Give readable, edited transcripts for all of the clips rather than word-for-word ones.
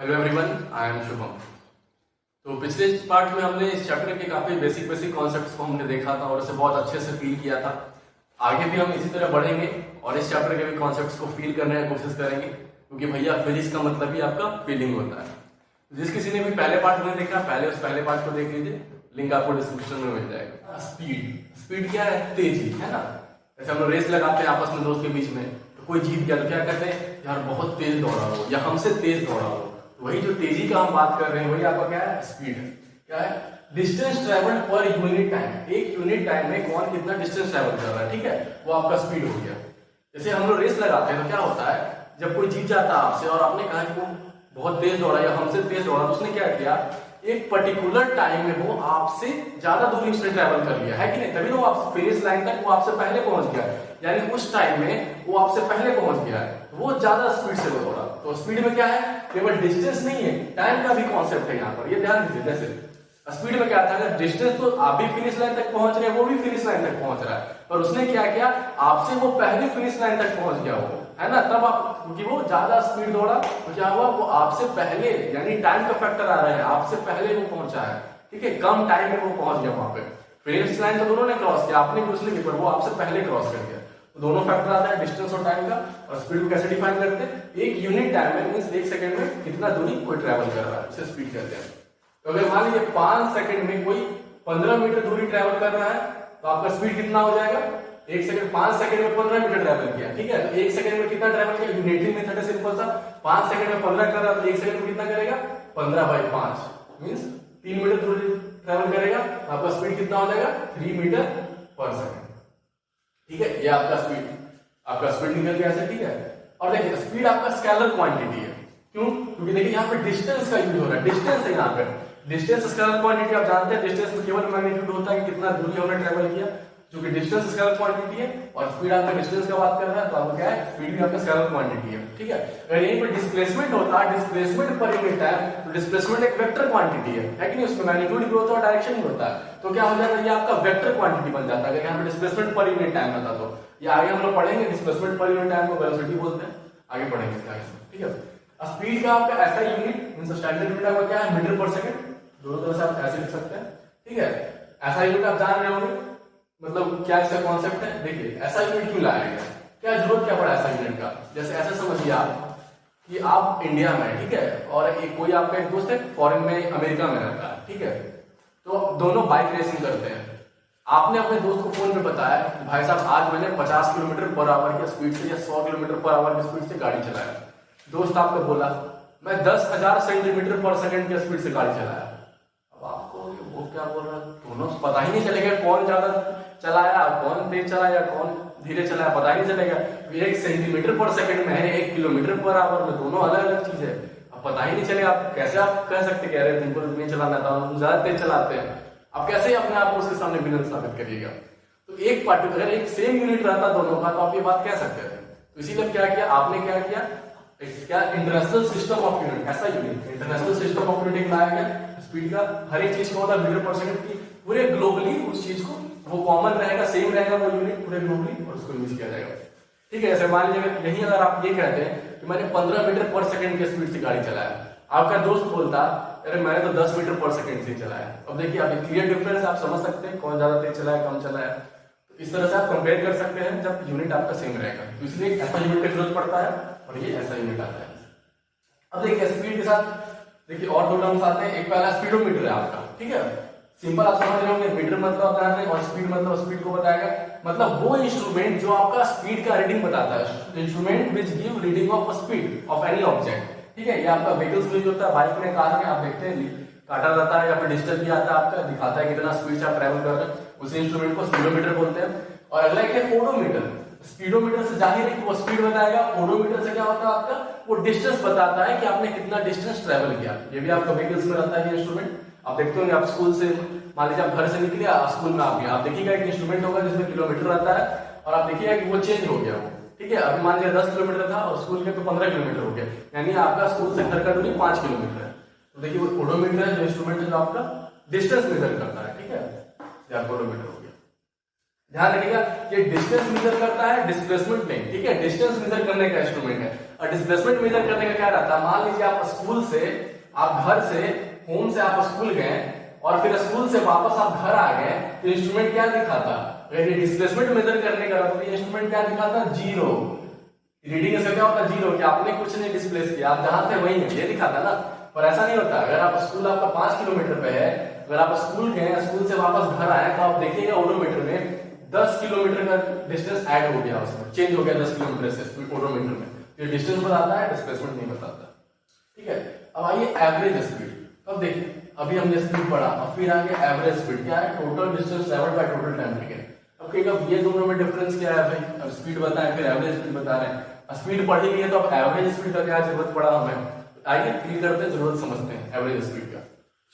Hello everyone, I am Shubham. तो पिछले part में हमने इस चैप्टर के काफी बेसिक कॉन्सेप्ट्स को हमने देखा था और उसे बहुत अच्छे से फील किया था। आगे भी हम इसी तरह बढ़ेंगे और इस चैप्टर के भी कॉन्सेप्ट्स को फील करने की कोशिश करेंगे, क्योंकि भैया फिजिक्स का मतलब ही आपका फीलिंग होता है। जिस किसी ने भी पहले पार्ट में देखा, पहले उस पहले पार्ट को देख लीजिए, लिंक आपको डिस्क्रिप्शन में मिल जाएगा। स्पीड क्या है? तेजी, है ना। जैसे हम लोग रेस लगाते हैं आपस में दोस्त के बीच में, तो कोई जीत गया तो क्या कहते हैं, यार बहुत तेज दौड़ा हो या हमसे तेज दौड़ा हो। वही जो तेजी का हम बात कर रहे हैं वही आपका क्या है? स्पीड है। क्या है? Distance travel per unit time. एक यूनिट टाइम में कौन कितना डिस्टेंस ट्रेवल कर रहा है, ठीक है, वो आपका स्पीड हो गया। जैसे हम लोग रेस लगाते हैं तो क्या होता है, जब कोई जीत जाता है आपसे और आपने कहा कि वो बहुत तेज दौड़ा या हमसे तेज दौड़ा, तो उसने क्या किया, एक पर्टिकुलर टाइम में वो आपसे ज्यादा दूरी उसने ट्रेवल कर लिया है कि नहीं, तभी तो आप फिनिश लाइन तक वो आपसे पहले पहुंच गया। यानी उस टाइम में वो आपसे पहले पहुंच गया है, वो ज्यादा स्पीड से वो दौड़ा। तो स्पीड में क्या है, केवल डिस्टेंस नहीं है, टाइम का भी कॉन्सेप्ट है यहाँ पर, ये ध्यान दीजिए। जैसे स्पीड में क्या था, अगर डिस्टेंस तो आप भी फिनिश लाइन तक पहुंच रहे हैं, वो भी फिनिश लाइन तक पहुंच रहा है, पर उसने क्या किया, आपसे वो पहले फिनिश लाइन तक पहुंच गया, वो है ना। तब आप, क्योंकि वो ज्यादा स्पीड दौड़ा तो क्या हुआ, वो आपसे पहले, यानी टाइम का फैक्टर आ रहा है, आपसे पहले वो पहुंचा है, ठीक है, कम टाइम में वो पहुंच गया वहां पे। फिनिश लाइन तो दोनों ने क्रॉस किया, आपने भी उसने भी, पर वो आपसे पहले क्रॉस कर गया। तो दोनों फैक्टर आता है, डिस्टेंस और टाइम का। और स्पीड को कैसे डिफाइन करते हैं, एक यूनिट टाइम में, मींस एक सेकंड में कितना दूरी कोई ट्रेवल कर रहा है, उसे स्पीड कहते हैं। तो अगर मान लीजिए 5 सेकंड में कोई 15 मीटर दूरी ट्रेवल कर रहा है, तो आपका स्पीड कितना हो जाएगा, एक सेकंड, 5 सेकंड में 15 मीटर ट्रेवल किया, ठीक है। तो एक सेकंड में कितना ट्रेवल किया, यूनिटरी मेथड है सिंपल सा। 5 सेकंड में 15 कर रहा है, तो एक सेकंड में कितना करेगा, 15/5 मींस 3 मीटर दूरी ट्रेवल करेगा। आपका स्पीड कितना हो जाएगा, 3 मीटर पर सेकंड, ठीक है। ये आपका स्पीड निकल गया ऐसे, ठीक है। और देखिए स्पीड आपका स्केलर क्वांटिटी है, क्यों, क्योंकि देखिए यहाँ पे डिस्टेंस का यूज हो रहा है, डिस्टेंस है यहाँ पे। डिस्टेंस स्केलर क्वांटिटी आप जानते हैं, डिस्टेंस में केवल मैग्नीट्यूड होता है कि कितना दूरी हमने ट्रेवल किया, जो कि डिस्टेंस स्केलर क्वांटिटी है। और स्पीड आपका डिस्टेंस का बात कर रहा है, तो आपको क्या है, स्पीड भी आपका स्केलर क्वांटिटी है, ठीक है। अगर यहीं पर डिस्प्लेसमेंट होता है, डिस्प्लेसमेंट पर यूनिट टाइम, तो डिस्प्लेसमेंट एक वेक्टर क्वांटिटी है कि नहीं, उसमें मैग्नीट्यूड भी होता है, डायरेक्शन भी होता है। तो क्या हो जाता है, ये आपका वेक्टर क्वांटिटी बन जाता है। अगर यहाँ पे डिस्प्लेसमेंट पर यूनिट टाइम होता, तो ये आगे हम लोग पढ़ेंगे, डिस्प्लेसमेंट पर यूनिट टाइम को वेलोसिटी बोलते हैं, आगे पढ़ेंगे इसका, ठीक है। स्पीड का आपका ऐसा यूनिट, मींस स्टैंडर्ड यूनिट आपका क्या है, मीटर पर सेकंड। दोनों तरह से आप ऐसे लिख सकते हैं, ठीक है। ऐसा यूनिट आप जान रहे होंगे, मतलब क्या इसका कॉन्सेप्ट है। देखिए ऐसा यूनिट क्यों लाया गया, क्या जरूरत क्या पड़ा ऐसा यूनिट का। जैसे ऐसे समझिए आप कि आप इंडिया में, ठीक है, और एक कोई आपका एक दोस्त है फॉरेन में, अमेरिका में रहता है, ठीक है। तो दोनों बाइक रेसिंग करते हैं। आपने अपने दोस्त को फोन पे बताया कि भाई साहब आज मैंने 50 किलोमीटर पर आवर की स्पीड से या 100 किलोमीटर पर आवर की स्पीड से गाड़ी चलाया। दोस्त आपका बोला मैं 10,000 सेंटीमीटर पर सेकंड की स्पीड से गाड़ी चलाया। अब आपको वो क्या बोल रहा है, दोनों पता ही नहीं चलेगा कौन ज्यादा चलाया, कौन तेज चलाया, कौन धीरे चलाया, पता ही नहीं चलेगा। 1 सेंटीमीटर पर सेकंड में है, 1 किलोमीटर पर आवर में, दोनों अलग अलग चीज है। अब पता ही नहीं चलेगा, आप कैसे आप कह सकते कह रहे तुमको नहीं चलाना था, तुम ज्यादा तेज चलाते हैं। आप कैसे अपने आप को उसके सामने विलन साबित करिएगा। तो एक पार्टिकुलर, एक सेम यूनिट रहता दोनों का, तो आप ये बात कह सकते थे। तो इसीलिए क्या किया आपने, क्या किया, क्या इंटरनेशनल सिस्टम ऑफ यूनिट, ऐसा unit international system of unit लाया गया स्पीड का। हर एक चीज को होता है मीटर पर सेकंड की, पूरे ग्लोबली उस चीज को, वो कॉमन रहेगा, सेम रहेगा वो यूनिट पूरे ग्लोबली, और उसको यूज किया जाएगा, ठीक है। जैसे मान लीजिए यही अगर आप ये कहते हैं कि मैंने 15 मीटर पर सेकंड की स्पीड से गाड़ी चलाया, आपका दोस्त बोलता अरे मैंने तो 10 मीटर पर सेकंड से चलाया। अब देखिए आप क्लियर डिफरेंस आप समझ सकते हैं, कौन ज्यादा तेज चलाया, कम चलाया। तो इस तरह से आप कंपेयर कर सकते हैं जब यूनिट आपका सेम रहेगा। तो इसलिए ऐसा यूनिट की जरूरत पड़ता है, और ये ऐसा यूनिट आता है। अब देखिए स्पीड के साथ देखिए और दो टर्म्स आते हैं। एक पहला स्पीडोमीटर है आपका, ठीक है, सिंपल आप समझ रहे होंगे। मीटर मतलब आप जान रहे हैं, और स्पीड मतलब स्पीड को बताएगा, मतलब वो इंस्ट्रूमेंट जो आपका स्पीड का रीडिंग बताता है, instrument which give reading of speed of any object, ठीक है। ये आपका व्हीकल्स में जो होता है, बाइक में, कार में, आप देखते हैं काटा रहता है या फिर डिजिटल भी आता है आपका, दिखाता है कितना स्पीड से आप ट्रैवल कर रहे हैं, उसी इंस्ट्रूमेंट को स्पीडोमीटर बोलते हैं। और अगला एक है ओडोमीटर। स्पीडोमीटर से जाहिर है कि वो स्पीड बताएगा, ओडोमीटर से क्या होता है आपका, वो डिस्टेंस बताता है कि आपने कितना डिस्टेंस ट्रैवल किया। ये भी आपका व्हीकल्स में रहता है ये इंस्ट्रूमेंट। आप देखते होंगे, आप स्कूल से मान लीजिए आप घर से निकले, स्कूल में आप गए, आप देखिएगा एक इंस्ट्रूमेंट होगा जिसमें किलोमीटर रहता है, और आप देखिएगा कि वो चेंज हो गया वो, ठीक है। अभी मान लीजिए 10 किलोमीटर था और स्कूल के तो 15 किलोमीटर हो गया, यानी आपका स्कूल से घर का दूरी 5 किलोमीटर है। तो देखिए वो ओडोमीटर है, जो इंस्ट्रूमेंट है जो आपका डिस्टेंस मेजर करता है, ठीक है, ये ओडोमीटर हो गया। ध्यान रखिएगा ये डिस्टेंस मेजर करता है, डिस्प्लेसमेंट नहीं, ठीक है, डिस्टेंस मेजर करने का इंस्ट्रूमेंट है। और डिस्प्लेसमेंट मेजर करने का क्या रहता है, मान लीजिए आप स्कूल से, आप घर से, होम से आप स्कूल गए और फिर स्कूल से वापस आप घर आ गए, तो इंस्ट्रूमेंट क्या दिखाता, अगर ये डिस्प्लेसमेंट मेजर करने का रहता तो इंस्ट्रूमेंट क्या दिखाता, जीरो। रीडिंग इसका क्या होता है, जीरो, कि आपने कुछ नहीं डिस्प्लेस किया, आप जहां थे वहीं ये दिखाता ना। पर ऐसा नहीं होता, अगर आप स्कूल आपका 5 किलोमीटर पे है, अगर आप स्कूल गए, स्कूल से वापस घर आए, तो आप देखिएगा ओडोमीटर में 10 किलोमीटर का डिस्टेंस ऐड हो गया, उसमें चेंज हो गया 10 किलोमीटर से ओडोमीटर में। ये डिस्टेंस बताता है, डिस्प्लेसमेंट नहीं बताता। ठीक है, अब आइए एवरेज स्पीड। अब देखिए, अभी हमने स्पीड पढ़ा, अब फिर आगे एवरेज स्पीड क्या है, total distance travelled by total time taken. अब कहेगा ये दोनों में डिफरेंस क्या है भाई, अब स्पीड बताएं फिर एवरेज स्पीड बता रहे हैं, स्पीड पढ़ी नहीं है तो अब एवरेज स्पीड का क्या जरूरत पड़ा हमें, आइए फील करते हैं, जरूरत समझते हैं एवरेज स्पीड का।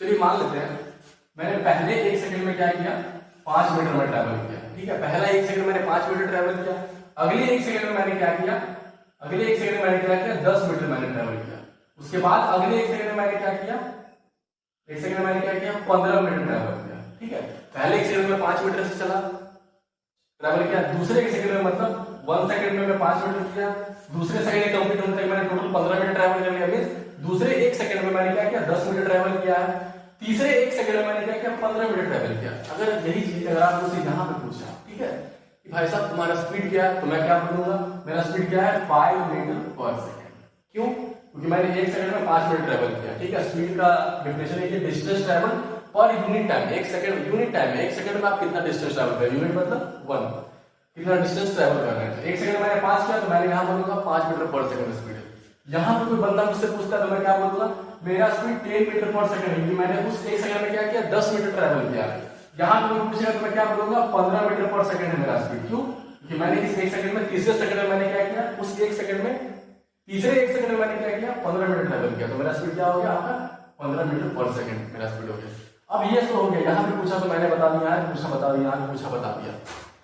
चलिए मान लेते हैं मैंने पहले 1 सेकंड में क्या किया, 5 मीटर में ट्रैवल किया। ठीक है, पहला 1 सेकंड मैंने 5 मीटर ट्रैवल किया, अगले 1 सेकंड में मैंने क्या किया, अगले 1 सेकंड में मैंने क्या किया, 10 मीटर मैंने ट्रैवल किया। उसके बाद अगले 1 सेकंड में मैंने क्या किया, 1 सेकंड में मैंने क्या किया, 15 मीटर ट्रैवल किया। ठीक है, पहले 1 सेकंड में 5 मीटर से चला ट्रैवल किया, दूसरे 1 सेकंड में मतलब 1 सेकंड में मैं 5 मीटर किया, दूसरे सेकंड कंप्लीट होने तक मैंने टोटल 15 मीटर ट्रैवल कर लिया। मींस दूसरे 1 सेकंड में मैंने क्या किया, 10 मीटर ट्रैवल किया है, तीसरे 1 सेकंड में मैंने क्या किया, 15 मीटर ट्रैवल किया। अगर यही चीज अगर आप मुझसे यहां पे पूछा, ठीक है, कि भाई साहब तुम्हारा स्पीड क्या है, तो मैं क्या बोलूंगा, मेरा स्पीड क्या है, 5 मीटर पर सेकंड। क्यों, क्योंकि मैंने 1 सेकंड में 5 मिनट ट्रैवल किया। ठीक है, स्पीड का डेफिनेशन है कि distance travel per unit time, 1 second unit time है, 1 सेकंड में आप कितना डिस्टेंस ट्रैवल कर रहे हो, यूनिट मतलब 1, कितना डिस्टेंस ट्रैवल कर रहे हैं। 1 सेकंड मैंने 5 किया तो मैंने यहां बोलूंगा 5 मीटर पर सेकंड स्पीड है। यहां पे कोई बंदा मुझसे पूछता है तो मैं क्या बोलूंगा, मेरा स्पीड 10 मीटर पर सेकंड है, क्योंकि मैंने उस 1 सेकंड में क्या किया, 10 मीटर ट्रैवल किया। यहां पे कोई पूछेगा तो मैं क्या बोलूंगा, 15 मीटर पर सेकंड है मेरा स्पीड। क्यों, क्योंकि मैंने इस 1 सेकंड में, तीसरे सेकंड में मैंने क्या किया, उस 1 सेकंड में, तीसरे 1 सेकंड में मैंने क्या किया, 15 मीटर ट्रैवल किया, तो मेरा स्पीड क्या हो गया आपका, 15 मीटर पर सेकंड मेरा स्पीड हो गया। अब ये तो हो गया, यहां पे पूछा तो मैंने बता दिया, यहां पूछा बता दिया, यहां पूछा बता दिया।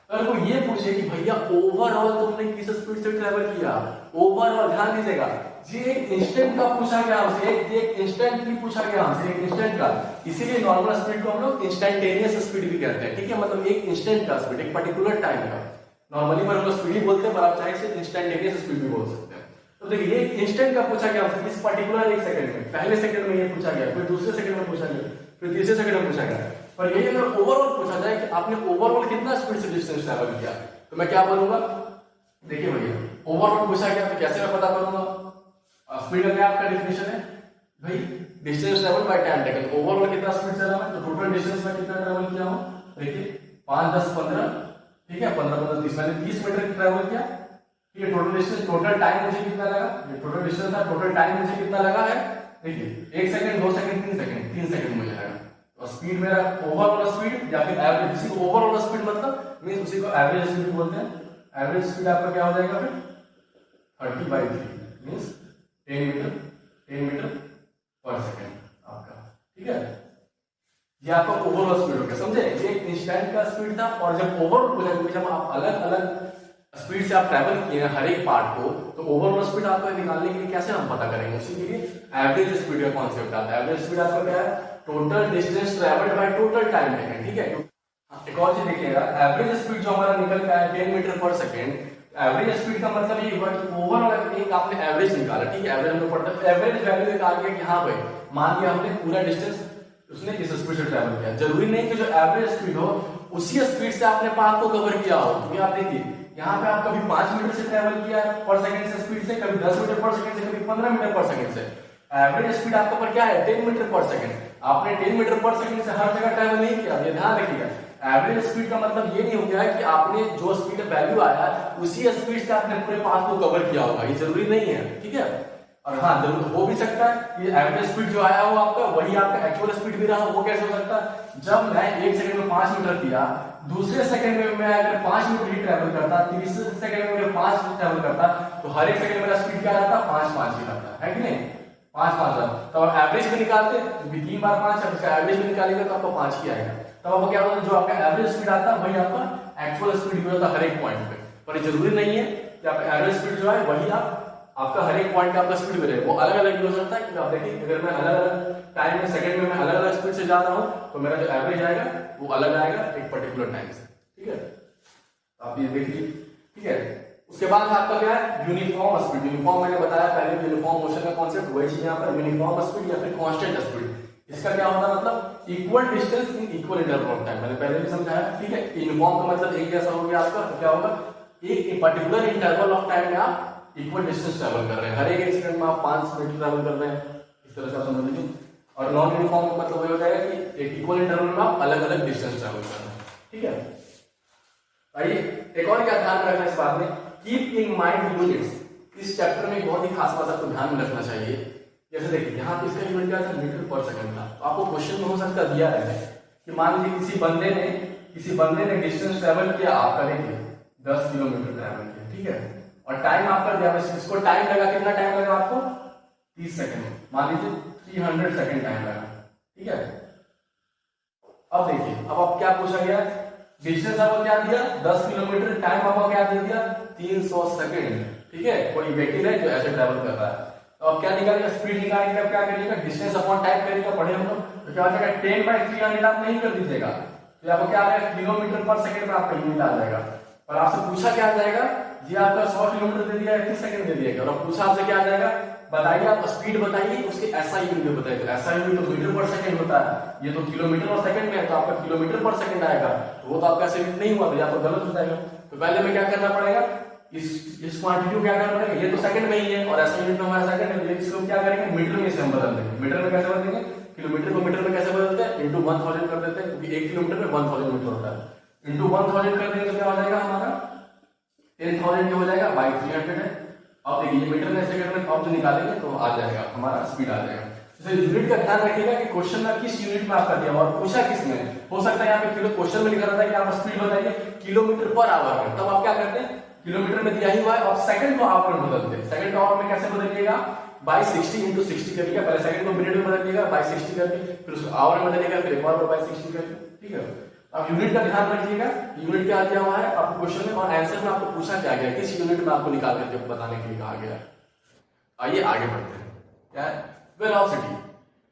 अगर कोई ये पूछे कि भैया ओवरऑल तुमने किस स्पीड से ट्रैवल किया, ओवरऑल ध्यान दीजिएगा, ये एक इंस्टेंट का पूछा गया हमसे, एक इंस्टेंटली पूछा गया हमसे, एक इंस्टेंट का, इसीलिए नॉर्मल स्पीड को हम लोग इंस्टेंटेनियस स्पीड भी कहते हैं। ठीक है, मतलब एक इंस्टेंट का स्पीड, एक पर्टिकुलर टाइम का, नॉर्मली पर हम लोग स्पीड ही बोलते हैं, पर आप चाहे से इंस्टेंटेनियस स्पीड भी बोल सकते हैं। तो देखिए एक इंस्टेंट का पूछा गया हमसे, इस पर्टिकुलर 1 सेकंड में, पहले सेकंड में ये पूछा गया, फिर दूसरे सेकंड में पूछा गया, फिर तीसरे सेकंड में पूछा गया। पर यही अगर ओवरऑल पूछा जाए कि आपने ओवरऑल कितना स्पीड से डिस्टेंस ट्रैवल किया, तो मैं क्या बोलूंगा, देखिए भैया ओवरऑल पूछा गया तो कैसे मैं पता करूंगा, स्पीड का क्या आपका डेफिनेशन है भाई, distance travel by time taken. Overall कितना स्पीड चला मैं, तो टोटल डिस्टेंस में कितना ट्रैवल किया हूं, देखिए 5 10 15, ठीक है, 15 15 30, मैंने 30 मीटर ट्रैवल किया। ठीक है, टोटल डिस्टेंस, टोटल टाइम मुझे कितना लगा, ये टोटल डिस्टेंस था, टोटल टाइम मुझे कितना लगा है, देखिए 1 सेकंड 2 सेकंड 3 सेकंड, 3 सेकंड मुझे लगा। और स्पीड मेरा ओवरऑल स्पीड या फिर एवरेज, किसी को ओवरऑल स्पीड मतलब मींस उसी को एवरेज स्पीड बोलते हैं। एवरेज स्पीड आपका क्या हो जाएगा फिर 30/3 मींस 10 मीटर पर सेकंड आपका। ठीक है, ये आपका ओवरऑल स्पीड हो गया, समझे, ये एक इंस्टेंट का स्पीड था। और जब ओवरऑल हो जाएगा, जब आप अलग अलग स्पीड से आप ट्रैवल किए हर एक पार्ट को, तो ओवरऑल स्पीड आपको निकालने के लिए कैसे हम पता करेंगे, उसी के लिए एवरेज स्पीड का कॉन्सेप्ट आता है। एवरेज स्पीड आपका क्या है, total distance travelled by total time taken. ठीक है, एक और चीज देखिएगा, एवरेज स्पीड जो हमारा निकल का है 10 मीटर पर सेकंड, एवरेज स्पीड का मतलब ये हुआ कि ओवरऑल एक आपने एवरेज निकाला। ठीक है, एवरेज में पड़ता है, एवरेज वैल्यू निकाल के कि हाँ भाई मान लिया हमने पूरा डिस्टेंस उसने किस स्पीड से ट्रैवल किया। जरूरी नहीं कि जो एवरेज स्पीड हो उसी स्पीड से आपने पाथ को कवर किया हो, क्योंकि आप देखिए यहाँ पे आप कभी 5 मीटर से ट्रैवल किया पर सेकंड से स्पीड से, कभी 10 मीटर पर सेकंड से, कभी 15 मीटर पर सेकंड से। एवरेज स्पीड आपका पर क्या है 10 मीटर पर सेकंड। आपने 10 मीटर पर सेकंड से हर जगह ट्रैवल नहीं किया, ये ध्यान रखिएगा। एवरेज स्पीड का मतलब ये नहीं हो गया कि आपने जो स्पीड वैल्यू आया उसी स्पीड से आपने पूरे पाथ को कवर किया होगा, ये जरूरी नहीं है। ठीक है, और हाँ जरूर हो भी सकता है कि एवरेज स्पीड जो आया हो आपका वही आपका एक्चुअल स्पीड भी रहा। वो कैसे हो सकता है, जब मैं 1 सेकंड में 5 मीटर किया, दूसरे सेकंड में मैं अगर 5 मीटर ही ट्रैवल करता, तीसरे सेकंड में अगर 5 मीटर ट्रैवल करता, तो हर एक सेकंड मेरा स्पीड क्या रहता, 5 ही रहता है कि नहीं, 5 तो आप एवरेज भी निकालते, क्योंकि 3 बार 5 है, उसका एवरेज भी निकालेंगे तो आपको 5 ही आएगा। तब आपको क्या होता है, जो आपका एवरेज स्पीड आता है वही आपका एक्चुअल स्पीड भी होता है हर एक पॉइंट पे। पर जरूरी नहीं है कि आपका एवरेज स्पीड जो है वही आपका हर एक पॉइंट का आपका स्पीड भी रहेगा, वो अलग अलग भी हो सकता है। आप देखिए अगर मैं अलग अलग टाइम में सेकंड में मैं अलग अलग स्पीड से जा रहा हूं तो मेरा जो एवरेज आएगा वो अलग आएगा एक पर्टिकुलर टाइम से। ठीक है, आप ये देखिए। ठीक है, उसके बाद आपका क्या है यूनिफॉर्म स्पीड। यूनिफॉर्म मैंने बताया पहले, यूनिफॉर्म मोशन का कॉन्सेप्ट वही चीज यहाँ पर, यूनिफॉर्म स्पीड या फिर कांस्टेंट स्पीड। इसका क्या होता है मतलब equal distance in equal interval of time, मैंने पहले भी समझाया, ठीक है। यूनिफॉर्म का मतलब एक जैसा हो गया आपका, तो क्या होगा एक पर्टिकुलर इंटरवल ऑफ टाइम में आप इक्वल डिस्टेंस ट्रेवल कर रहे हैं, हर एक इंस्टेंट में आप 5 मीटर ट्रेवल कर रहे हैं, इस तरह से आप समझ लीजिए। और नॉन यूनिफॉर्म का मतलब हो जाएगा कि एक इक्वल इंटरवल में आप अलग अलग डिस्टेंस ट्रेवल कर रहे हैं, ठीक है। आइए एक और क्या ध्यान रखना इस बात में, कीप इन माइंड यूनिट्स। इस चैप्टर में बहुत ही खास बात आपको ध्यान में रखना चाहिए। जैसे देखिए यहाँ पे इसका यूनिट क्या था, मीटर पर सेकंड था। तो आपको क्वेश्चन में हो सकता दिया है कि मान लीजिए किसी बंदे ने डिस्टेंस ट्रेवल किया, आप करेंगे 10 किलोमीटर ट्रेवल किया, ठीक है, और टाइम आपका दिया, इसको टाइम लगा, कितना टाइम लगा आपको 30 सेकंड, मान लीजिए 300 सेकंड टाइम लगा, ठीक है। अब देखिए अब आप क्या पूछा गया, डिस्टेंस आपको क्या दिया 10 किलोमीटर, टाइम आपको क्या दे दिया 300 सेकंड, ठीक है। कोई व्हीकल है जो ऐसे ट्रेवल कर रहा है, तो अब क्या निकालेगा, स्पीड निकालेंगे, अब क्या करिएगा डिस्टेंस अपॉन टाइम करेगा, पढ़े हम लोग, तो क्या हो जाएगा 10/300 आप नहीं कर दीजिएगा, तो आपको क्या आ जाएगा किलोमीटर पर सेकंड में आपका यूनिट आ जाएगा। और आपसे पूछा क्या आ जाएगा, ये आपका 100 किलोमीटर दे दिया 30 सेकंड दे दिएगा, और पूछा आपसे क्या आ जाएगा, बताइए आप स्पीड बताइए, उसके ऐसा यूनिट बताइए, तो ऐसा यूनिट तो मीटर पर सेकंड होता है, ये तो किलोमीटर और सेकंड में है, तो आपका किलोमीटर पर सेकंड आएगा, तो वो तो आपका ऐसे नहीं हुआ, तो या तो गलत हो जाएगा। तो पहले में क्या करना पड़ेगा, इस क्वांटिटी को क्या करना पड़ेगा, ये तो सेकंड में ही है और ऐसा यूनिट हमारा सेकंड है, तो इसको क्या करेंगे मीटर में से हम बदल देंगे। मीटर में कैसे बदलेंगे, किलोमीटर को मीटर में कैसे बदलते हैं, इंटू 1000 कर देते हैं, क्योंकि 1 किलोमीटर में 1000 मीटर होता है, इंटू 1000 कर देंगे तो क्या हो जाएगा हमारा 10,000 हो जाएगा बाई 300 है। अब देखिए मीटर में सेकंड में अब जो निकालेंगे तो आ जाएगा हमारा स्पीड आ जाएगा। तो यूनिट का ध्यान रखिएगा कि क्वेश्चन में किस यूनिट में आपका दिया और पूछा किस में, हो सकता है यहाँ पे किलो क्वेश्चन में लिखा रहता है कि आप स्पीड बताइए किलोमीटर पर आवर में, तब आप क्या करते हैं किलोमीटर में दिया ही हुआ है और सेकंड को आवर में बदलते हैं। सेकंड को आवर में कैसे बदलिएगा, बाई 60 इंटू 60 करिएगा, पहले सेकंड को मिनट में बदलिएगा बाई 60 करके, फिर उसको आवर में बदलिएगा, फिर एक और बाई 60 करके, ठीक है। अब यूनिट का ध्यान रखिएगा, यूनिट क्या दिया हुआ है आपको क्वेश्चन में, और आंसर में आपको पूछा क्या गया, किस यूनिट में आपको निकाल करके बताने के लिए कहा गया। आइए आगे बढ़ते हैं, क्या है velocity,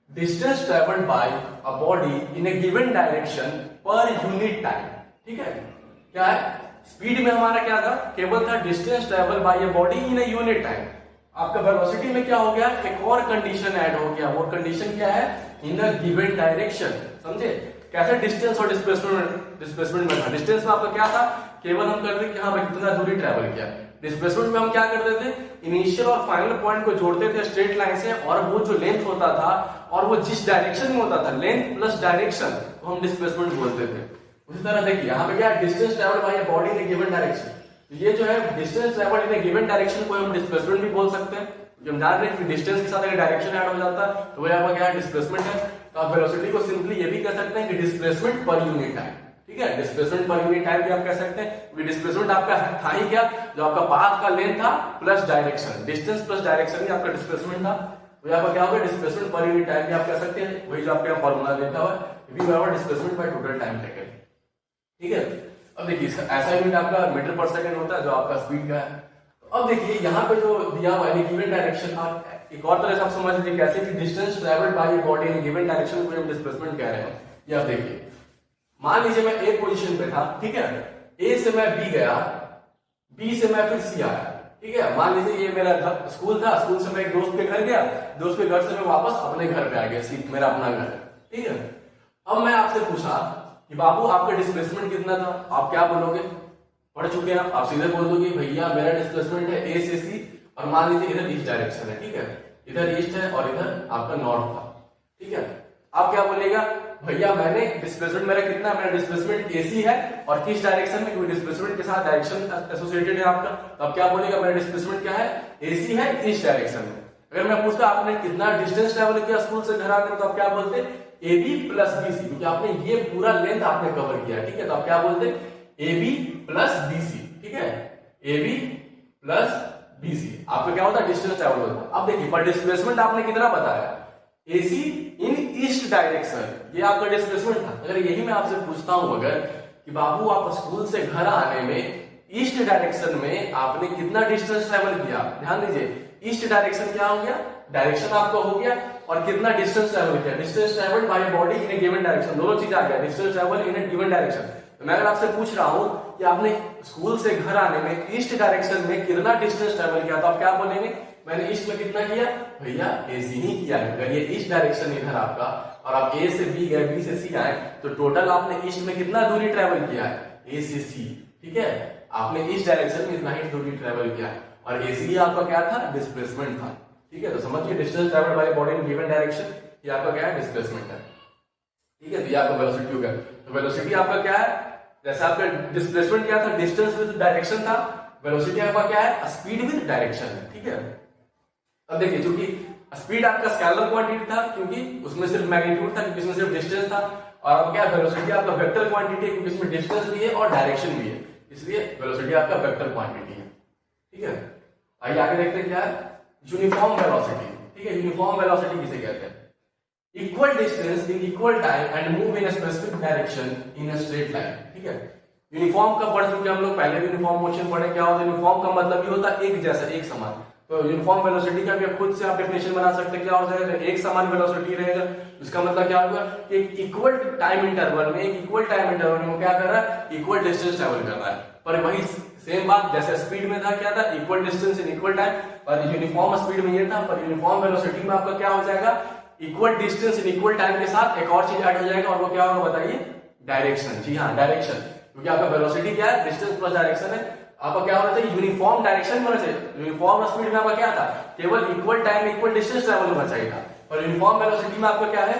distance travelled by a body in A given direction per unit time, ठीक है। क्या है स्पीड में हमारा क्या था, केवल था distance travel by a body in a unit time. आपका वेलोसिटी में क्या हो गया, एक और कंडीशन ऐड हो गया, वो कंडीशन क्या है इन अ गिवन डायरेक्शन, समझे कैसे डिस्टेंस और डिस्प्लेसमेंट में था। डिस्टेंस में आपका क्या था, केवल हम करते कि हाँ भाई कितना दूरी ट्रेवल किया। डिस्प्लेसमेंट में हम क्या करते थे, इनिशियल और फाइनल पॉइंट को जोड़ते थे स्ट्रेट लाइन से, और वो जो लेंथ होता था और वो जिस डायरेक्शन में होता था, लेंथ प्लस डायरेक्शन, वो हम डिस्प्लेसमेंट बोलते थे। उसी तरह देखिए यहाँ पे क्या है, distance travelled by a body in A given direction, तो ये जो है distance travelled in A given direction को हम डिस्प्लेसमेंट भी बोल सकते हैं। जब जान रहे हैं कि डिस्टेंस के साथ अगर डायरेक्शन ऐड हो जाता है तो वो यहाँ क्या है डिस्प्लेसमेंट है। तो आप वेलोसिटी को सिंपली ये भी कह सकते हैं कि डिस्प्लेसमेंट पर यूनिट टाइम, ठीक है, डिस्प्लेसमेंट पर यूनिट टाइम भी आप कह सकते हैं। डिस्प्लेसमेंट आपका था ही क्या, जो आपका पाथ का लेंथ था plus direction, distance plus direction ही आपका डिस्प्लेसमेंट था, तो यहाँ पर क्या होगा डिस्प्लेसमेंट पर यूनिट टाइम भी आप कह सकते हैं, वही जो आपका फॉर्मूला देता हुआ v बराबर displacement by total time taken, ठीक है। अब देखिए इसका ऐसा यूनिट आपका मीटर पर सेकंड होता है जो आपका स्पीड का है। अब देखिए यहाँ पे जो दिया हुआ है गिवन डायरेक्शन, आप एक और तरह से आप समझ लीजिए कैसे कि distance travelled by a body in given direction को हम डिस्प्लेसमेंट कह रहे हैं। ये आप देखिए मान लीजिए मैं ए पोजीशन पे था, ठीक है, ए से मैं बी गया, बी से मैं फिर सी आया, ठीक है। मान लीजिए ये मेरा स्कूल था, स्कूल से मैं एक दोस्त के घर गया, दोस्त के घर से मैं वापस अपने घर पे आ गया, मेरा अपना घर है, ठीक है। अब मैं आपसे पूछा कि बाबू आपका डिस्प्लेसमेंट कितना था, आप क्या बोलोगे, पढ़ चुके हैं आप सीधे बोल दोगे भैया मेरा डिस्प्लेसमेंट है ए से सी, और मान लीजिए इधर ईस्ट डायरेक्शन है, ठीक है, इधर ईस्ट है और इधर आपका नॉर्थ था, ठीक है। आप क्या बोलेगा, भैया मैंने डिस्प्लेसमेंट मेरा कितना, मेरा डिस्प्लेसमेंट एसी है और किस डायरेक्शन में, क्योंकि डिस्प्लेसमेंट के साथ डायरेक्शन एसोसिएटेड है आपका, तो आप क्या बोलेगा मेरा डिस्प्लेसमेंट क्या है, एसी है ईस्ट डायरेक्शन में। अगर मैं पूछता आपने कितना डिस्टेंस ट्रेवल किया स्कूल से घर आकर, तो आप क्या बोलते AB प्लस BC, क्योंकि आपने ये पूरा लेंथ आपने कवर किया, ठीक है, तो आप क्या बोलते AB प्लस BC, ठीक है, AB प्लस BC आपका क्या होता है डिस्टेंस ट्रेवल होता है। अब देखिए पर डिस्प्लेसमेंट आपने कितना बताया, AC इन ईस्ट डायरेक्शन, ये आपका डिस्प्लेसमेंट था। अगर यही मैं आपसे पूछता हूं अगर कि बाबू आप स्कूल से घर आने में ईस्ट डायरेक्शन में आपने कितना डिस्टेंस ट्रेवल किया, ध्यान दीजिए ईस्ट डायरेक्शन क्या हो गया, डायरेक्शन आपका हो गया, और कितना डिस्टेंस ट्रेवल किया, distance travelled by body in A given direction, दोनों चीज आ गया, distance travel in A given direction. तो मैं अगर आपसे पूछ रहा हूं कि आपने स्कूल से घर आने में ईस्ट डायरेक्शन में कितना डिस्टेंस ट्रेवल किया, तो आप क्या बोलेंगे, मैंने ईस्ट में कितना किया भैया, ए सी ही किया है। अगर ये ईस्ट डायरेक्शन इधर आपका और आप ए से बी गए, बी से सी आए, तो टोटल आपने ईस्ट में कितना दूरी ट्रेवल किया है, ए से सी। ठीक है, आपने ईस्ट डायरेक्शन में इतना ही दूरी ट्रेवल किया है और ए सी आपका क्या था, डिस्प्लेसमेंट था। ठीक है, तो समझिए distance travel by body in given direction, ये आपका क्या है, डिस्प्लेसमेंट है। ठीक है, तो ये आपका वेलोसिटी हो गया। तो वेलोसिटी आपका क्या है, जैसे आपका डिस्प्लेसमेंट क्या था, डिस्टेंस विद डायरेक्शन था, वेलोसिटी आपका क्या है, स्पीड विद डायरेक्शन है। ठीक है, अब देखिए चूंकि स्पीड आपका स्केलर क्वांटिटी था, क्योंकि उसमें सिर्फ मैग्नीट्यूड था, क्योंकि उसमें सिर्फ डिस्टेंस था, और अब क्या वेलोसिटी आपका वेक्टर क्वांटिटी है, क्योंकि इसमें डिस्टेंस भी है और डायरेक्शन भी है, इसलिए वेलोसिटी आपका वेक्टर क्वांटिटी है। ठीक है, आइए आगे देखते हैं क्या है, यूनिफॉर्म वेलोसिटी। ठीक है, यूनिफॉर्म वेलोसिटी किसे कहते हैं, equal distance in equal time and move in specific direction in a straight line. ठीक है, यूनिफॉर्म का पढ़ चुके हम लोग, पहले भी यूनिफॉर्म मोशन पढ़े। क्या होता है यूनिफॉर्म का मतलब ये होता है एक जैसा, एक समान। तो यूनिफॉर्म वेलोसिटी का भी खुद से आप डेफिनेशन बना सकते हैं, क्या हो जाएगा, एक समान वेलोसिटी रहेगा। इसका मतलब क्या होगा कि एक इक्वल टाइम इंटरवल में, एक इक्वल टाइम इंटरवल में क्या कर रहा है, इक्वल डिस्टेंस ट्रेवल कर रहा है। पर वही सेम बात जैसे स्पीड में था, क्या था, equal distance in equal time, और यूनिफॉर्म स्पीड में ये था। पर यूनिफॉर्म वेलोसिटी में आपका क्या हो जाएगा, equal distance in equal time के साथ एक और चीज ऐड हो जाएगा, और वो क्या होगा बताइए, डायरेक्शन। जी हाँ, डायरेक्शन, क्योंकि आपका वेलोसिटी क्या है, डिस्टेंस प्लस डायरेक्शन है। आपका क्या होना चाहिए, यूनिफॉर्म डायरेक्शन होना चाहिए। यूनिफॉर्म स्पीड में आपका क्या था, केवल equal time equal distance travel होना चाहिए था। और यूनिफॉर्म वेलोसिटी में आपका क्या है,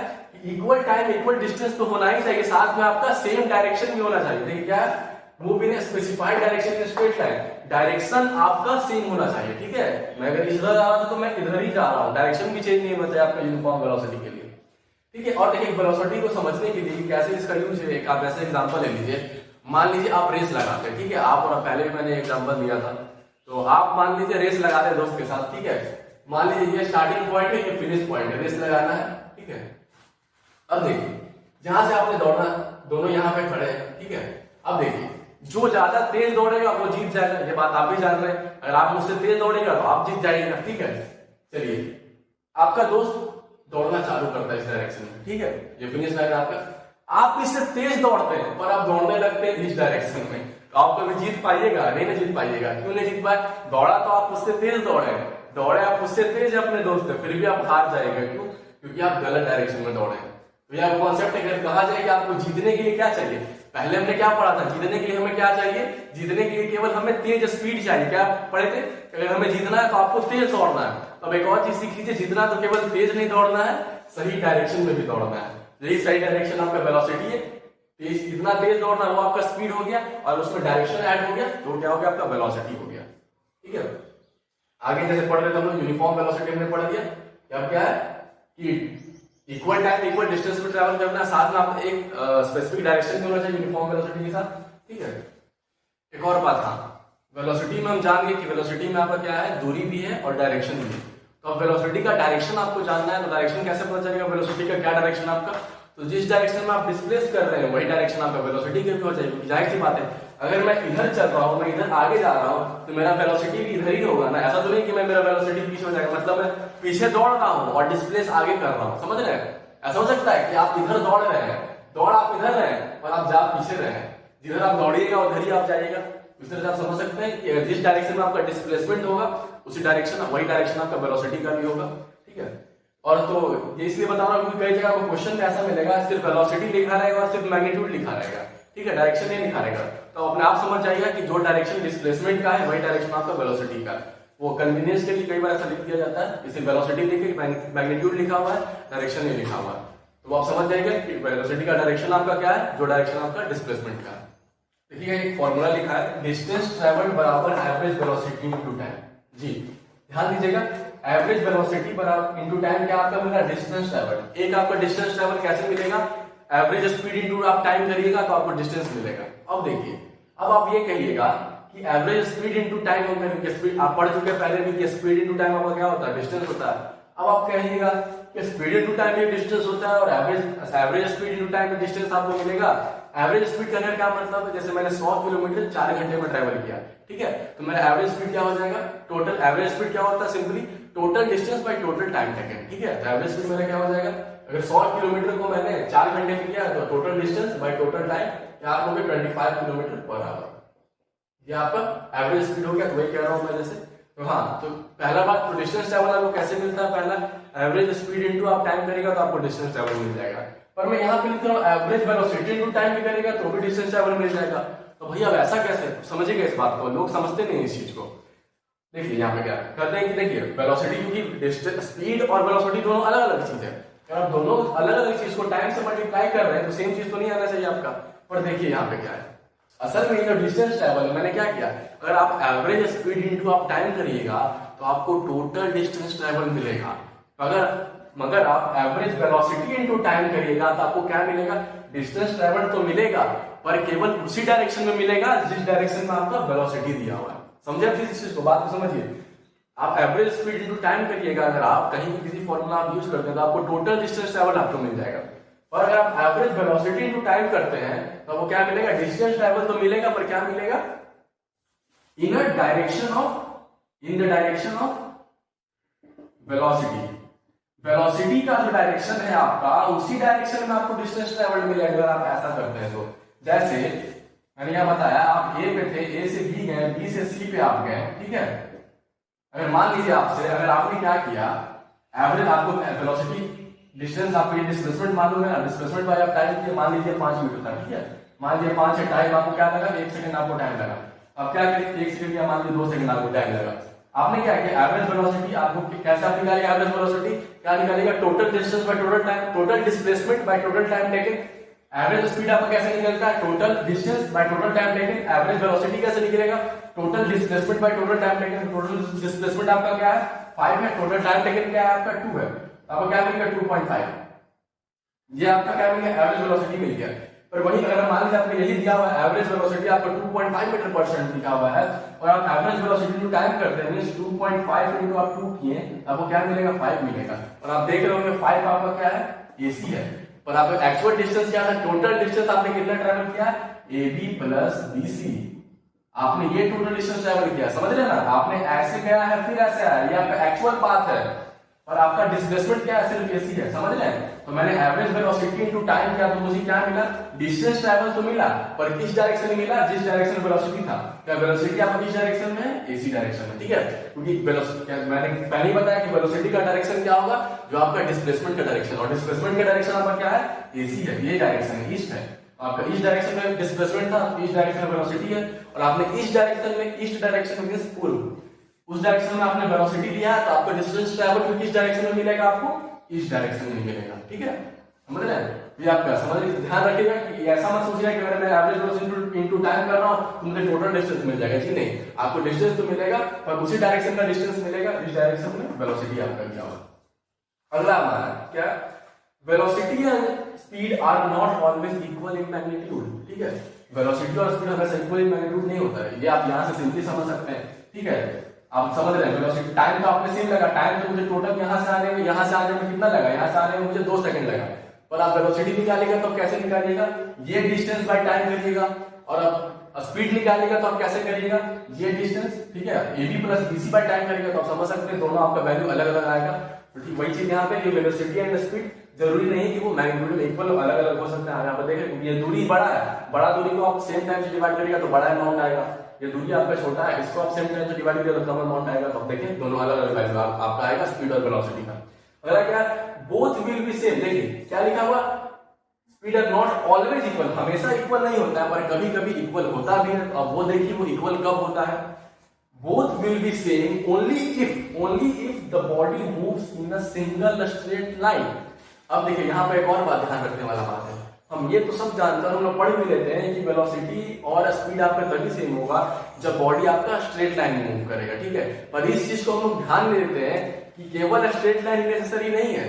इक्वल टाइम इक्वल डिस्टेंस तो होना ही चाहिए, साथ में आपका सेम डायरेक्शन भी होना चाहिए। देखिए क्या है, move in specified direction in straight line, direction आपका सेम होना चाहिए। ठीक है, मैं अगर इधर जा रहा था तो मैं इधर ही जा रहा हूँ, डायरेक्शन भी चेंज नहीं होना चाहिए आपका यूनिफॉर्म वेलोसिटी के लिए। ठीक है, और देखिए वेलोसिटी को समझने के लिए कैसे इसका यूज है, एक आप ऐसे एग्जांपल ले लीजिए। मान लीजिए आप रेस लगाते हैं, ठीक है, आप और पहले भी मैंने एग्जांपल दिया था, तो आप मान लीजिए रेस लगाते हैं दोस्त के साथ। ठीक है, मान लीजिए ये स्टार्टिंग पॉइंट है, ये फिनिश पॉइंट है, रेस लगाना है। ठीक है, अब देखिए जहां से आपने दौड़ना, दोनों यहाँ पे खड़े हैं। ठीक है, अब देखिए जो ज्यादा तेज दौड़ेगा वो जीत जाएगा, ये बात आप भी जान रहे हैं। अगर आप मुझसे तेज दौड़ेगा तो आप जीत जाएगा। ठीक है, चलिए आपका दोस्त दौड़ना चालू करता है इस डायरेक्शन में। ठीक है, ये फिनिश लाइन आपका, आप इससे तेज दौड़ते हैं पर आप दौड़ने लगते हैं इस डायरेक्शन में, तो आप कभी जीत पाइएगा नहीं, ना जीत पाइएगा। क्यों नहीं जीत पाए, दौड़ा तो आप उससे तेज दौड़े आप उससे तेज अपने दोस्त है, फिर भी आप हार जाएगा। क्यों, क्योंकि आप गलत डायरेक्शन में दौड़े। तो यह कॉन्सेप्ट अगर कहा जाए कि आपको जीतने के लिए क्या चाहिए, पहले हमने क्या पढ़ा था, जीतने के लिए हमें क्या चाहिए, जीतने के लिए केवल हमें तेज स्पीड चाहिए। क्या पढ़े थे, अगर हमें जीतना है तो आपको तेज दौड़ना है। अब एक और चीज सीख लीजिए, जीतना तो केवल तेज नहीं दौड़ना है, सही डायरेक्शन में भी दौड़ना है। यही सही डायरेक्शन आपका वेलोसिटी है, तेज इतना तेज दौड़ना वो आपका स्पीड हो गया, और उसमें डायरेक्शन ऐड हो गया तो क्या हो गया, आपका वेलोसिटी हो गया। ठीक है, आगे जैसे पढ़ रहे थे हम लोग, यूनिफॉर्म वेलोसिटी हमने पढ़ दिया। अब क्या है कि इक्वल टाइम इक्वल डिस्टेंस में ट्रैवल करना है, साथ में आपको एक स्पेसिफिक डायरेक्शन भी होना चाहिए यूनिफॉर्म वेलोसिटी के साथ। ठीक है, एक और बात, हाँ वेलोसिटी में हम जान गए कि वेलोसिटी में आपका क्या है, दूरी भी है और डायरेक्शन भी है। तो अब वेलोसिटी का डायरेक्शन आपको जानना है, तो डायरेक्शन कैसे पता चलेगा, वेलोसिटी का क्या डायरेक्शन आपका, तो जिस डायरेक्शन में आप डिस्प्लेस कर रहे हैं वही डायरेक्शन आपका वेलोसिटी के भी हो जाएगी। जाहिर सी बात है, अगर मैं इधर चल रहा हूँ, मैं इधर आगे जा रहा हूँ, तो मेरा वेलोसिटी भी इधर ही होगा ना। ऐसा तो नहीं कि मैं मेरा वेलोसिटी पीछे हो जाएगा, मतलब मैं पीछे दौड़ रहा हूँ और डिस्प्लेस आगे कर रहा हूँ, समझ रहे हैं। ऐसा हो सकता है कि आप इधर दौड़ रहे हैं, दौड़ आप इधर रहे हैं और आप जा पीछे रहे हैं, जिधर आप दौड़िएगा उधर ही आप जाइएगा। इस तरह से आप समझ सकते हैं कि जिस डायरेक्शन में आपका डिस्प्लेसमेंट होगा उसी डायरेक्शन वही डायरेक्शन आपका वेलोसिटी का भी होगा। ठीक है, और तो ये इसलिए बता रहा हूँ क्योंकि कई जगह आपको क्वेश्चन में ऐसा मिलेगा, सिर्फ वेलोसिटी लिखा रहेगा और सिर्फ मैग्नीट्यूड लिखा रहेगा। ठीक है, डायरेक्शन नहीं लिखा रहेगा, तो अपने आप समझ जाइएगा कि जो डायरेक्शन डिस्प्लेसमेंट का है वही डायरेक्शन आपका वेलोसिटी का है। वो कन्वीनियंस के लिए कई बार ऐसा लिख दिया जाता है, जैसे वेलोसिटी लिखे मैग्नीट्यूड लिखा हुआ है, डायरेक्शन नहीं लिखा हुआ है, तो आप समझ जाएंगे कि वेलोसिटी का डायरेक्शन आपका क्या है, जो डायरेक्शन आपका डिस्प्लेसमेंट का है। देखिए एक फॉर्मूला लिखा है, डिस्टेंस ट्रेवल्ड बराबर एवरेज वेलोसिटी इनटू टाइम। जी ध्यान दीजिएगा, एवरेज वेलोसिटी बराबर इनटू टाइम क्या आपका मिलेगा, डिस्टेंस ट्रेवल्ड। एक आपका डिस्टेंस ट्रेवल कैसे मिलेगा, एवरेज स्पीड इनटू आप टाइम करिएगा तो आपको डिस्टेंस मिलेगा। अब देखिए, अब आप ये कहिएगा कि एवरेज स्पीड इनटू टाइम होगा, स्पीड आप पढ़ चुके पहले भी कि स्पीड इनटू टाइम आपका क्या होता है, डिस्टेंस होता है। अब आप कहिएगा कि स्पीड इनटू टाइम ये डिस्टेंस होता है और एवरेज स्पीड इनटू टाइम में डिस्टेंस आपको मिलेगा। एवरेज स्पीड करने का क्या मतलब है, जैसे मैंने 100 किलोमीटर 4 घंटे में ट्रेवल किया, ठीक है, तो मेरा एवरेज स्पीड क्या हो जाएगा, टोटल एवरेज स्पीड क्या होता है, simply total distance by total time taken. ठीक है, तो एवरेज स्पीड मेरा क्या हो जाएगा, अगर 100 किलोमीटर को मैंने 4 घंटे में किया तो total distance by total time क्या आप होंगे 25 किलोमीटर पर आवर। ये आपका एवरेज स्पीड हो गया। तो वही कह रहा हूं मैं जैसे, तो हाँ, तो पहला बात तो डिस्टेंस ट्रेवल आपको कैसे मिलता है, पहला एवरेज स्पीड इनटू आप टाइम करेगा तो आपको डिस्टेंस ट्रेवल मिल जाएगा। पर मैं यहाँ पे लिख रहा हूँ एवरेज वेलोसिटी इनटू टाइम भी करेगा तो भी डिस्टेंस ट्रेवल मिल जाएगा। तो भैया अब ऐसा कैसे, समझिएगा इस बात को, लोग समझते नहीं इस चीज को। देखिए यहाँ पे क्या करते हैं कि देखिए वेलोसिटी, क्योंकि स्पीड और वेलोसिटी दोनों अलग अलग चीज है। अगर आप दोनों अलग अलग चीज को टाइम से मल्टीप्लाई कर रहे हैं तो सेम चीज तो नहीं आना चाहिए आपका। पर देखिए यहाँ पे क्या है, असल में जो डिस्टेंस ट्रेवल मैंने क्या किया, अगर आप एवरेज स्पीड इनटू आप टाइम करिएगा तो आपको टोटल डिस्टेंस ट्रेवल मिलेगा। मगर आप एवरेज वेलोसिटी इनटू टाइम करिएगा तो आपको क्या मिलेगा, डिस्टेंस ट्रेवल तो मिलेगा पर केवल उसी डायरेक्शन में मिलेगा जिस डायरेक्शन में आपका वेलोसिटी दिया हुआ है। समझे आप इस चीज को, बात को समझिए। आप एवरेज स्पीड इनटू टाइम करिएगा, अगर आप कहीं भी किसी फॉर्मूला आप यूज करते हैं तो आपको टोटल डिस्टेंस ट्रेवल आपको मिल जाएगा। और अगर आप एवरेज वेलोसिटी इनटू टाइम करते हैं तो वो क्या मिलेगा, डिस्टेंस ट्रेवल तो मिलेगा पर क्या मिलेगा, in the direction of velocity. Velocity का जो डायरेक्शन है आपका, उसी डायरेक्शन में आपको डिस्टेंस ट्रेवल मिलेगा अगर आप ऐसा करते हैं तो। जैसे मैंने यह बताया, आप ए पे थे, ए से बी गए, बी से सी पे आप गए, ठीक है। अगर मान लीजिए आपसे, अगर आपने क्या किया, एवरेज आपको वेलोसिटी डिस्टेंस आपको ये डिस्प्लेसमेंट मालूम है ना, डिस्प्लेसमेंट बाय आप टाइम किया, मान लीजिए 5 मीटर था, ठीक है। मान लीजिए 5 से टाइम आपको क्या लगा, 1 सेकंड आपको टाइम लगा। अब क्या करें, 1 सेकंड या मान लीजिए 2 सेकंड आपको टाइम लगा। आपने क्या किया, एवरेज वेलोसिटी आपको कैसे आप निकालेगा, एवरेज वेलोसिटी क्या निकालेगा, total distance by total time, total displacement by total time taken. Average speed आपका कैसे निकलता है, total distance by total time taken. Average velocity कैसे निकलेगा, total displacement by total time taken. Total displacement आपका क्या है, 5 है, टोटल टाइम टेकन क्या है आपका 2 है, आपको क्या मिलेगा 2.5। ये आपका क्या मिल गया, एवरेज वेलोसिटी मिल गया। पर वही अगर मान लीजिए आपको यही दिया हुआ है, एवरेज वेलोसिटी आपको 2.5 मीटर पर सेकंड दिया हुआ है और आप एवरेज वेलोसिटी टू टाइम करते हैं, मींस 2.5 इनटू आप 2 किए, आपको क्या मिलेगा, 5 मिलेगा। और आप देख रहे होंगे 5 आपका क्या है, एसी है। पर आपका एक्चुअल डिस्टेंस क्या था, टोटल डिस्टेंस आपने कितना ट्रैवल किया, AB प्लस BC। आपने ये टोटल डिस्टेंस ट्रैवल किया, समझ रहे ना, आपने ऐसे गया है फिर ऐसे आया, ये आपका एक्चुअल पाथ है। और आपका डिस्प्लेसमेंट क्या है, सिर्फ AC है, समझ रहे हैं। तो मैंने एवरेज वेलोसिटी इनटू टाइम किया तो मुझे क्या मिला, डिस्टेंस ट्रैवल तो मिला पर किस डायरेक्शन में मिला, जिस डायरेक्शन में वेलोसिटी था। क्या वेलोसिटी आपका किस डायरेक्शन में है, AC डायरेक्शन में, ठीक है। क्योंकि वेलोसिटी मैंने पहले ही बताया कि वेलोसिटी का डायरेक्शन क्या होगा, जो आपका डिस्प्लेसमेंट का डायरेक्शन, और डिस्प्लेसमेंट का डायरेक्शन आपका क्या है, AC है, ये डायरेक्शन है, ईस्ट है। आपका ईस्ट डायरेक्शन में डिस्प्लेसमेंट था, ईस्ट डायरेक्शन में वेलोसिटी है। और आपने ईस्ट डायरेक्शन में, ईस्ट डायरेक्शन में पूर्व, उस डायरेक्शन में आपने वेलोसिटी लिया है तो आपको डिस्टेंस ट्रैवल किस डायरेक्शन में मिलेगा, आपको ईस्ट डायरेक्शन में मिलेगा, ठीक है। समझ रहे हैं, ये आपका समझ लीजिए, ध्यान रखिएगा कि ऐसा मत सोचिएगा कि अगर मैं एवरेज वेलोसिटी इनटू टाइम कर रहा हूं तो मुझे टोटल डिस्टेंस मिल जाएगा जी, नहीं। आपको डिस्टेंस तो मिलेगा पर उसी डायरेक्शन का डिस्टेंस मिलेगा जिस डायरेक्शन में वेलोसिटी आपका क्या होगा। अगला हमारा क्या, velocity and speed are not always equal in magnitude, ठीक है। वेलोसिटी और स्पीड हमेशा इक्वल इन मैग्नीट्यूड नहीं होता है, ये आप यहां से सिंपली समझ सकते हैं, ठीक है। आप समझ रहे हैं, वेलोसिटी टाइम तो आपने सेम लगा, टाइम तो मुझे टोटल यहां से आने में कितना लगा, यहां से आने में मुझे 2 सेकंड लगा। पर आप वेलोसिटी निकालेगा तो कैसे निकालिएगा, ये डिस्टेंस बाय टाइम करिएगा। और अब स्पीड निकालेगा तो आप कैसे करिएगा, ये डिस्टेंस, ठीक है, AB plus BC by time करिएगा तो आप समझ सकते हैं दोनों आपका वैल्यू अलग अलग आएगा। तो ठीक वही चीज यहाँ पे, ये वेलोसिटी एंड स्पीड जरूरी नहीं कि वो मैग्नीट्यूड में इक्वल अलग अलग हो सकते हैं। यहाँ पर देखें ये दूरी बड़ा है, बड़ा दूरी को आप सेम टाइम से डिवाइड करिएगा तो बड़ा अमाउंट आएगा। ये दूरी आपका छोटा है, इसको आप सेम टाइम से डिवाइड करिएगा तो कम अमाउंट आएगा। तो देखिए दोनों अलग अलग वैल्यू आपका आएगा स्पीड और वेलोसिटी का। अगला क्या, बोथ विल बी सेम। देखिए क्या लिखा हुआ, speed are not always equal, हमेशा इक्वल नहीं होता है पर कभी कभी इक्वल होता भी है। अब वो देखिए वो इक्वल कब होता है, both will be same only if the body moves in a single straight line। अब देखिए यहाँ पे एक और बात ध्यान रखने वाला बात है, हम ये तो सब जानते हैं, हम लोग पढ़ भी लेते हैं कि वेलोसिटी और स्पीड आपका तभी सेम होगा जब बॉडी आपका स्ट्रेट लाइन में मूव करेगा, ठीक है। पर इस चीज को हम लोग ध्यान में देते हैं कि केवल स्ट्रेट लाइन नेसेसरी नहीं है,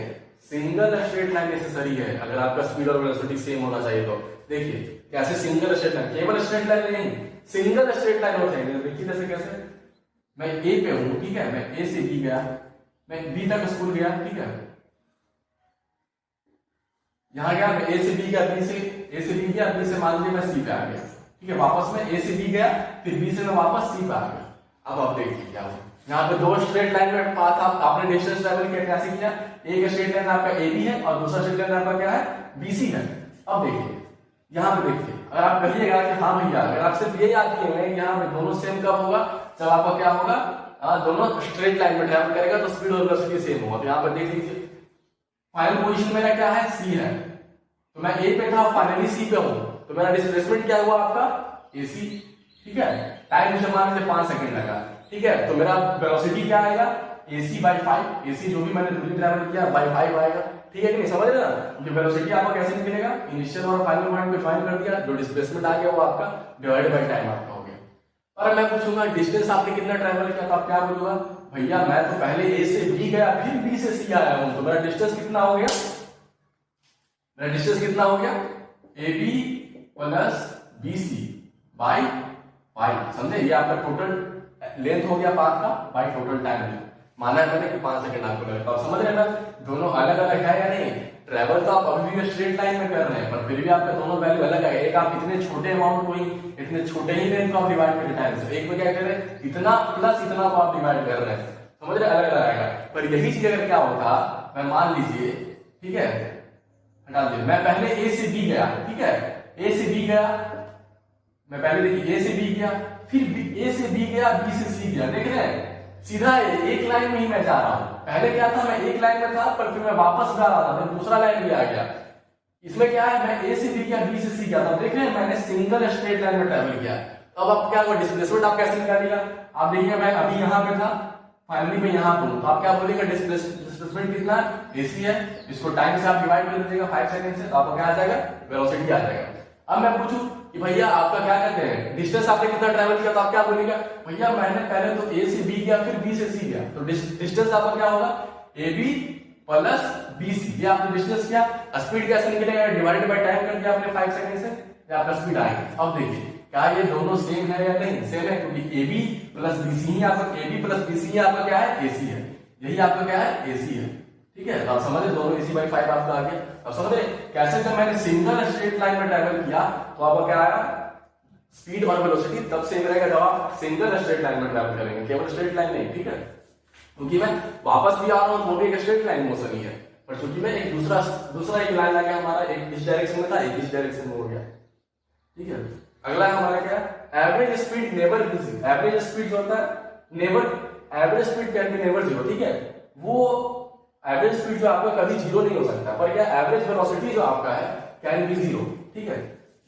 सिंगल स्ट्रेट लाइन नेसेसरी है अगर आपका स्पीड और वेलोसिटी सेम होना चाहिए। तो देखिए कैसे सिंगल स्ट्रेट लाइन, केवल स्ट्रेट लाइन नहीं, सिंगल स्ट्रेट लाइन हो चाहिए। देखिए जैसे कैसे, मैं ए पे हूं, ठीक है, मैं ए से बी गया, मैं बी तक स्कूल गया, ठीक है, यहां गया, मैं ए से बी गया, बी से बी गया, बी से मान लीजिए मैं सी पे आ गया, ठीक है, वापस मैं ए से बी गया, फिर बी से मैं वापस सी पे आ गया। अब आप देखिए क्या हुआ, यहाँ पे दो स्ट्रेट लाइन में पाथ आपने डिस्टेंस ट्रेवल किया, कैसे किया? एक स्ट्रेट लाइन आपका AB है और दूसरा स्ट्रेट लाइन आपका क्या है? BC है। अब देखिए यहाँ पे देखिए, अगर आप कहिएगा कि हाँ भैया, अगर आप सिर्फ ये याद किए यहाँ पे दोनों सेम कब होगा? जब आपका क्या होगा, दोनों स्ट्रेट लाइन में ट्रेवल करेगा तो स्पीड और वेलोसिटी सेम होगा। तो यहाँ पर देख लीजिए फाइनल पोजीशन मेरा क्या है? C है, तो मैं A पे था, फाइनली C पे हूँ, तो मेरा डिस्प्लेसमेंट क्या हुआ आपका? AC। ठीक है, टाइम मुझे मान लीजिए 5 सेकंड लगा। ठीक है, तो मेरा वेलोसिटी क्या आएगा? AC/5। AC जो भी मैंने दूरी ट्रैवल किया by 5 आएगा। ठीक है कि नहीं, समझ रहे ना? जो वेलोसिटी आपका कैसे निकलेगा? इनिशियल और फाइनल पॉइंट को ज्वाइन कर दिया, जो डिस्प्लेसमेंट आ गया वो आपका डिवाइड बाय टाइम आपका हो गया। और मैं पूछूंगा डिस्टेंस आपने कितना ट्रैवल किया, तो आप क्या बोलूंगा? भैया मैं तो पहले A से B गया, फिर B से C आया हूं, तो मेरा डिस्टेंस कितना हो गया? मेरा डिस्टेंस कितना हो गया? AB plus BC by 5। समझे? ये आपका टोटल लेंथ हो गया पाथ का बाय टोटल टाइम। माना है मैंने कि 5 सेकंड आपको लगेगा। आप समझ रहे हैं ना, दोनों अलग अलग है या नहीं? ट्रेवल तो आप अभी भी स्ट्रेट लाइन में कर रहे हैं, पर फिर भी आपका दोनों वैल्यू अलग है। एक आप इतने छोटे अमाउंट को ही, इतने छोटे ही लेंथ को आप डिवाइड कर टाइम से, एक में क्या कर रहे हैं? इतना प्लस इतना को आप डिवाइड कर रहे हैं। समझ रहे? अलग अलग आएगा। पर यही चीज अगर क्या होता, मैं मान लीजिए, ठीक है, हटा दीजिए, मैं पहले A से B गया। ठीक है, A से B गया, मैं पहले देखिए A से B गया, फिर A से B गया, B से C गया। देख रहे हैं, सीधा एक लाइन में ही मैं जा रहा हूं। पहले क्या था, मैं एक लाइन में था, पर फिर मैं वापस जा रहा था, फिर दूसरा लाइन भी आ गया। इसमें क्या है, मैं A से B गया, B से C गया था। देख रहे हैं, मैंने सिंगल स्ट्रेट लाइन में ट्रेवल किया। अब आप क्या हुआ, डिस्प्लेसमेंट आप कैसे निकालिएगा? आप देखिए मैं अभी यहाँ पे था, फाइनली मैं यहाँ पर हूं, तो आप क्या बोलेगा? डिस्प्लेसमेंट कितना? AC है, इसको टाइम से आप डिवाइड कर दीजिएगा 5 सेकंड से, तो आपको क्या आ जाएगा? वेलोसिटी आ जाएगा। अब मैं पूछूं कि भैया आपका क्या कहते हैं, डिस्टेंस आपने कितना ट्रैवल किया, तो आप क्या बोलेगा? भैया मैंने पहले तो A से B गया, फिर B से C गया, तो डिस्टेंस आपका क्या होगा? AB plus BC। ये आपने डिस्टेंस किया। स्पीड कैसे निकलेगा? डिवाइडेड बाय टाइम कर दिया आपने 5 सेकंड से, ये आपका स्पीड आएगा। अब देखिए क्या ये दोनों सेम है या नहीं? सेम है, क्योंकि AB प्लस BC ही आपका, AB प्लस BC ही आपका क्या है? AC है। यही आपका क्या है? AC है। ठीक है, तो आप समझ रहे, दोनों AC/5 आपका आ गया। अब समझ रहे कैसे? जब मैंने सिंगल स्ट्रेट लाइन में ट्रैवल किया तो आपका क्या आया? स्पीड और वेलोसिटी तब सेम रहेगा जब आप सिंगल स्ट्रेट लाइन में ट्रैवल करेंगे, केवल स्ट्रेट लाइन नहीं। ठीक है, क्योंकि मैं वापस भी आ रहा हूं तो भी एक स्ट्रेट लाइन मोशन ही है, पर क्योंकि मैं एक दूसरा एक लाइन आ गया हमारा, एक इस डायरेक्शन में था, एक इस डायरेक्शन में हो गया। ठीक है, अगला हमारा क्या है? Average speed never is. Average speed जो होता है never, average speed can be never zero. ठीक है, वो एवरेज स्पीड जो आपका कभी जीरो नहीं हो सकता, पर यह एवरेज वेलोसिटी जो आपका है कैन बी जीरो। ठीक है,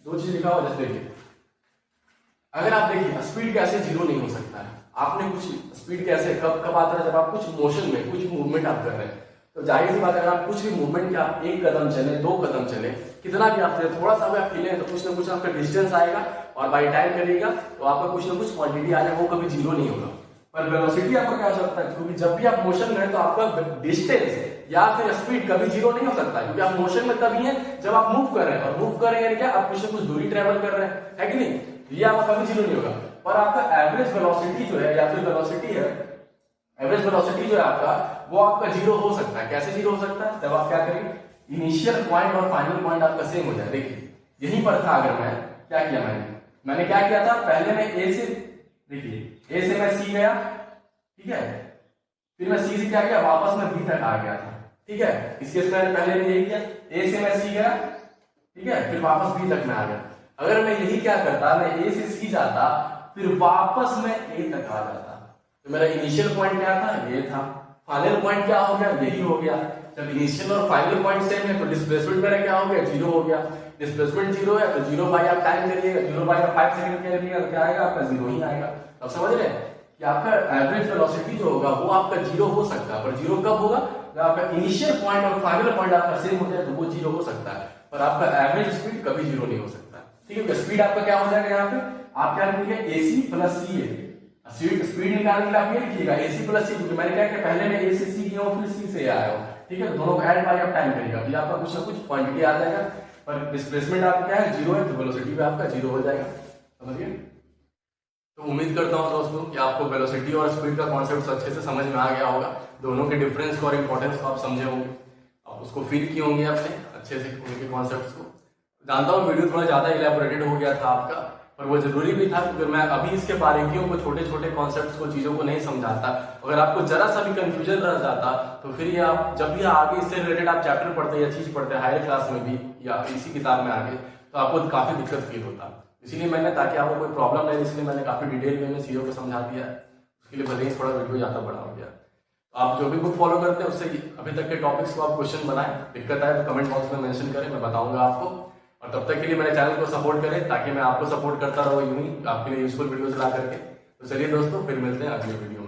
दो चीज लिखा हुआ, जैसे देखिए अगर आप देखिए स्पीड कैसे जीरो नहीं हो सकता है। आपने कुछ स्पीड कैसे कब आता है? जब आप कुछ मोशन में कुछ मूवमेंट आप कर रहे हैं, तो जाहिर सी बात है, अगर आप कुछ भी मूवमेंट के आप 1 कदम चले, 2 कदम चले, कितना भी आप थोड़ा सा भी आप खेलें, तो कुछ ना कुछ आपका डिस्टेंस आएगा, और बाई टाइम करिएगा तो आपका कुछ ना कुछ क्वांटिटी आ जाएगा, वो कभी जीरो नहीं होगा। पर वेलोसिटी आपका क्या हो सकता है? क्योंकि जब भी आप मोशन में है तो आपका डिस्टेंस या फिर स्पीड कभी जीरो नहीं हो सकता, क्योंकि आप मोशन में तभी है जब आप मूव कर रहे हैं, और मूव कर रहे हैं क्या? आप कुछ ना कुछ दूरी ट्रेवल कर रहे हैं, है कि नहीं? ये आपका कभी जीरो नहीं होगा। पर आपका एवरेज वेलोसिटी जो है, या फिर वेलोसिटी है, एवरेज वेलोसिटी जो है आपका, वो आपका जीरो हो सकता है। कैसे जीरो हो सकता है? जब आप क्या करेंगे, इनिशियल पॉइंट और फाइनल पॉइंट आपका सेम हो जाए। देखिए यहीं पर था, अगर मैं क्या किया, मैंने क्या किया था, पहले मैं A से, देखिए A से मैं C गया, ठीक है, फिर मैं C से क्या किया, वापस मैं B तक आ गया था। ठीक है, इसके पहले मैं यही किया, A से मैं C गया, ठीक है, फिर वापस B तक मैं आ गया। अगर मैं यही क्या करता, मैं A से C जाता, फिर वापस मैं A तक आ जाता, तो मेरा इनिशियल पॉइंट क्या था? ये था। फाइनल पॉइंट क्या हो गया? यही हो गया। जब इनिशियल और फाइनल पॉइंट सेम है तो डिस्प्लेसमेंट मेरा क्या हो गया? जीरो हो गया। डिस्प्लेसमेंट जीरो है तो जीरो बाई आप टाइम करिएगा, जीरो बाई आप 5 सेकंड करिएगा, तो क्या आएगा आपका? जीरो ही आएगा। अब समझ रहे हैं कि आपका एवरेज वेलोसिटी जो होगा वो आपका जीरो हो सकता है, पर जीरो कब होगा? जब आपका इनिशियल पॉइंट और फाइनल पॉइंट आपका सेम हो जाए तो वो जीरो हो सकता है, पर आपका एवरेज स्पीड कभी जीरो नहीं हो सकता। ठीक है, स्पीड आपका क्या हो जाएगा? यहाँ पे आप क्या लिखिएगा? AC प्लस C है। स्पीड निकालने के लिए आप ये लिखिएगा AC प्लस C, क्योंकि मैंने क्या किया, पहले मैं A से C गया हूँ, फिर C से आया हूँ। ठीक है, दोनों को ऐड बाय आप टाइम करिएगा, तो आपका कुछ ना कुछ क्वांटिटी आ जाएगा। पर डिस्प्लेसमेंट आपका क्या है? जीरो है, तो वेलोसिटी भी आपका जीरो हो जाएगा। समझिए, तो उम्मीद करता हूँ दोस्तों कि आपको वेलोसिटी और स्पीड का कॉन्सेप्ट अच्छे से समझ में आ गया होगा। दोनों के डिफरेंस को और इंपॉर्टेंस को आप समझे होंगे, आप उसको फील किए होंगे अपने अच्छे से उनके कॉन्सेप्ट्स को। जानता हूँ वीडियो थोड़ा ज्यादा इलेबोरेटेड हो गया था आपका, पर वो जरूरी भी था, क्योंकि मैं अभी इसके बारीकियों को, छोटे छोटे कॉन्सेप्ट्स को, चीजों को नहीं समझाता। अगर आपको जरा सा भी कंफ्यूजन रह जाता तो फिर ये आप जब भी आगे इससे रिलेटेड आप चैप्टर पढ़ते या चीज पढ़ते हायर क्लास में भी या इसी किताब में आगे, तो आपको काफी दिक्कत फील होता। इसीलिए मैंने, ताकि आपको कोई प्रॉब्लम नहीं, इसलिए मैंने काफी डिटेल में चीजों को समझा दिया है। उसके लिए भले ही थोड़ा वीडियो ज्यादा बड़ा हो गया। आप जो भी बुक फॉलो करते हैं उससे अभी तक के टॉपिक्स को आप क्वेश्चन बनाएं, दिक्कत आए तो कमेंट बॉक्स में मेंशन करें, मैं बताऊंगा आपको। और तब तक के लिए मेरे चैनल को सपोर्ट करें, ताकि मैं आपको सपोर्ट करता रहूं यूं ही आपके लिए यूजफुल वीडियोस ला करके। तो चलिए दोस्तों, फिर मिलते हैं अगले वीडियो में।